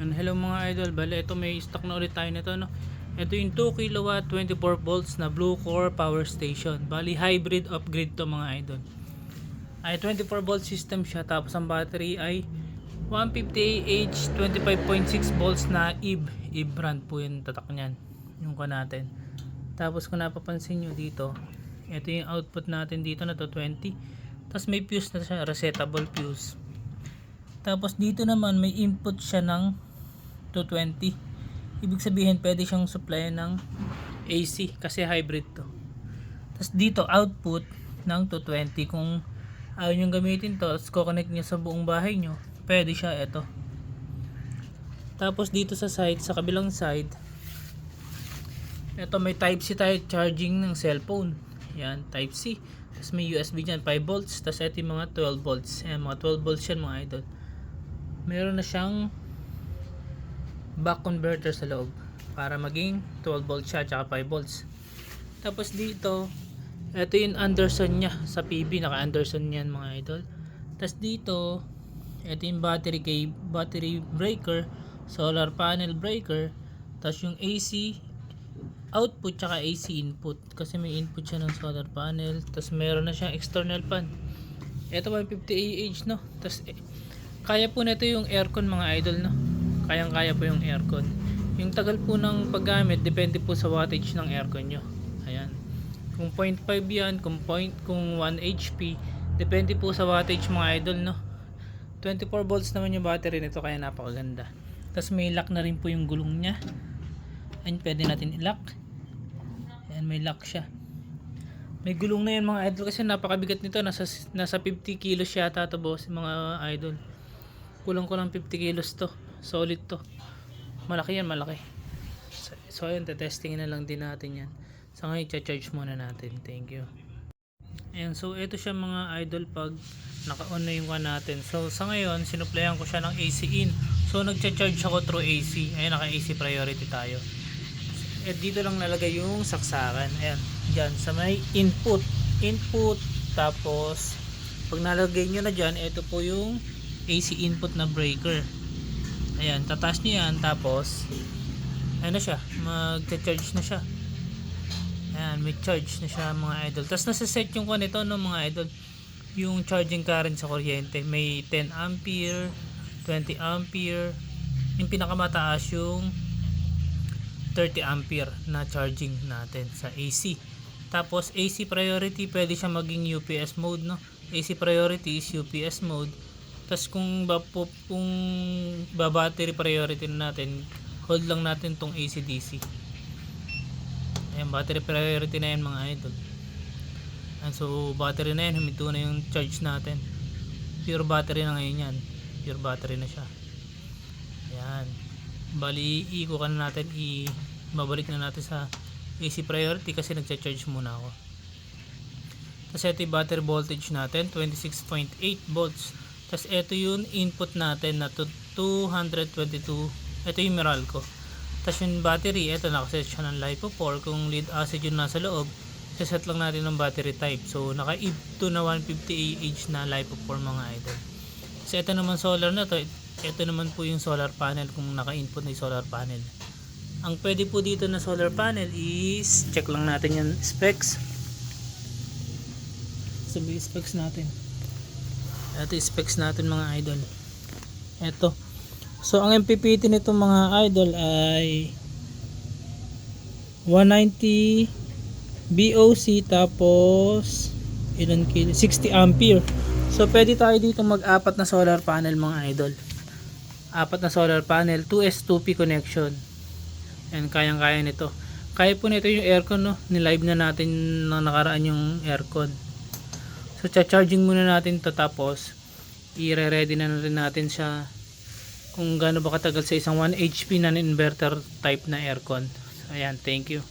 Hello mga idol, bale ito may stock na ulit tayo nito, no. Ito yung 2 kilowatt 24 volts na Blue Core power station. Bali hybrid upgrade to mga idol. Ay 24 volt system siya, tapos ang battery ay 150Ah 25.6 volts na EV brand po yung tatak niyan. Yung ko natin. Tapos kung napapansin nyo dito, ito yung output natin dito na to 20. Tapos may fuse na siya, resettable fuse. Tapos dito naman may input siya ng 220. Ibig sabihin pwede siyang supply ng AC kasi hybrid to. Tapos dito output ng 220. Kung ayaw nyo gamitin to, tapos kukonect nyo sa buong bahay nyo, pwede siya ito. Tapos dito sa side, sa kabilang side, ito may type C tayo, charging ng cellphone. Yan, type C. Tapos may USB dyan, 5 volts. Tapos ito yung mga 12 volts. Yan, mga 12 volts yan mga idol. Meron na siyang back converter sa loob para maging 12 volts siya tsaka 5 volts. Tapos dito, ito yung Anderson nya sa PB, naka Anderson yan mga idol. Tapos dito, ito yung battery breaker, solar panel breaker. Tapos yung AC output tsaka AC input kasi may input siya ng solar panel. Tapos meron na siyang external fan. Ito 150Ah, no. Tapos kaya po nito yung aircon mga idol, no. Kayang-kaya po yung aircon. Yung tagal po ng paggamit depende po sa wattage ng aircon nyo. Ayan. Kung 0.5 yan, kung 1 HP, depende po sa wattage mga idol, no. 24 volts naman yung battery nito kaya napakaganda. Tapos may lock na rin po yung gulong nya. Ayan, pwede natin i-lock. Ayan, may lock siya. May gulong na yan mga idol kasi napakabigat nito. Nasa 50 kilos yata to boss mga idol. Kulang 50 kilos to. Solid to. Malaki yan, malaki. So ayun, testingin na lang din natin yan. So ngayon, i-charge muna natin. Thank you. Ayan, so ito siya mga idol pag naka-on na yung one natin. So sa ngayon, sinuplayan ko siya ng AC in. So nagcha-charge ako through AC. Ayan, naka-AC priority tayo. At dito lang nalagay yung saksakan. Ayan, dyan sa may input. Tapos pag nalagay nyo na dyan, ito po yung AC input na breaker. Ayan, tataas nyo yan. Tapos ayan na siya, magcha-charge na siya. Ayan, may charge na siya mga idol. Tapos nasa-set yung ko nito, no, mga idol, yung charging current sa kuryente. May 10 ampere, 20 ampere. Yung pinakamataas yung 30 ampere na charging natin sa AC. Tapos AC priority, pwede siya maging UPS mode, no. AC priority is UPS mode. Tapos kung battery priority na natin, hold lang natin tong AC DC. Ayan, battery priority na yan mga idol. And so battery na yan, huminto na yung charge natin. Pure battery na ngayon yan. Pure battery na siya. Ayan, bali iikukan na natin, babalik na natin sa AC priority kasi nagcha-charge muna ako. Tapos ito yung battery voltage natin, 26.8 volts. Tapos ito yung input natin na 222. Ito yung Meralco. Tapos yung battery, ito nakaset siya ng LiPo4. Kung lead acid yung nasa loob, set lang natin ng battery type. So naka-EV to na 150Ah na LiPo4 mga idol. So ito naman solar na to. Ito naman po yung solar panel kung naka-input na yung solar panel. Ang pwede po dito na solar panel is, check lang natin yung specs. Sabi specs natin. Ito yung specs natin mga idol. Ito. So ang MPPT nito mga idol ay 190 BOC tapos ilan kilo? 60 ampere. So pwede tayo dito mag-apat na solar panel mga idol. Apat na solar panel, 2S2P connection. And kayang-kaya nito. Kaya po nito yung aircon, no. Nilive na natin na nakaraan yung aircon. So cha-charging muna natin to, tapos i-ready na rin natin siya kung gaano ba katagal sa isang 1 HP na inverter type na aircon. So ayan, thank you.